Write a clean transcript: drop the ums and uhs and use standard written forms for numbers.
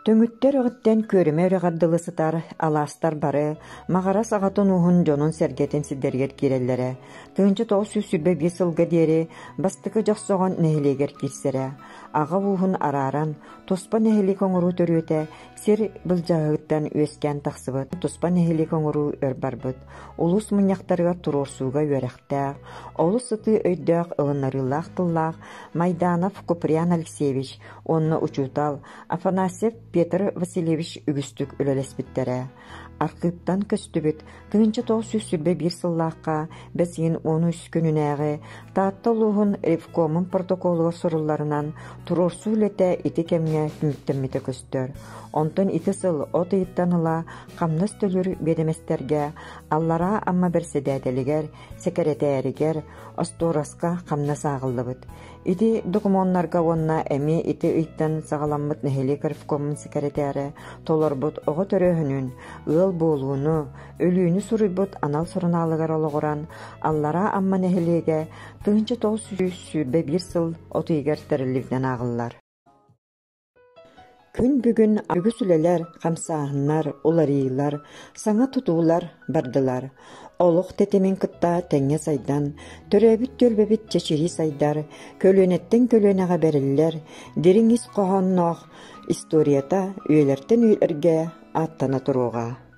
Төңүттер öҕüттен көрүмө өрөгардылысытар, аластар бары, мағара саҕатын уһун дьонун сэргэтин сиддергер киирэллэрэ. Тыынчы тоҕус сүрбэ биэс ылга диэри бастыкы дьохсоҕон нэһилиэгэр киирсэрэ. Аҕа уһун арааран, туспа нэһили коҥуруу төрүөтэ, сир былдьаһыыттан үөскээн тахсыбыт. Туспа нэһили коҥуруу өр барбыт. Улус муньяхтарыгар туруорсууга үөрэхтээх, олус сытыы өйдөөх ылыннарыылаах тыллаах Майданов Куприян Алексеевич, онно учуутал Афанасьев Петр Васильевич үгүстүк өлөлеспиттэрэ. Аркыыптан көстүбүт, тыынчы тоҕус сүрбэ биир сыллаахха бэсиин 13 күнүнээҕи таатта улуһун ревкомун протоколуга сурулларынан туруорсуу үлэтэ ити кэмҥэ түмүттэммитэ көстөр. Онтон ити сыл от ыйыттан ыла хамнас төлүр бедеместерге, аллара амма берседээдэлигэр, секеретээригэр, остуораска хамнас аагыллыбыт. Ити докумоннарга уонна эми ити ыйттан саҕаламмыт нэһили ревкомун секеретээри толорбут оҕо төрөһүнүн, ыал буолууну, өлүүнү суруйбут анал сурунаалыгар ологоран, аллара амма нэһилиэгэ тыынчы тоҕус сүрбэ биир сыл отуйгар тэрилливнэн аагыллар. Күн бүгүн үгүс үлэлэр, хамсааһыннар, уларыйлар, саҥа тутуулар бардылар. Олох тетемин кытта тэҥҥэ сайдан, төрөөбүт төлбөбүт чечири сайдар, көлүөнэттен көлүөнэҕэ бериллэр, дириҥ ис коһонноох историята үөлэртэн үөлэргэ аттана туруоҕа.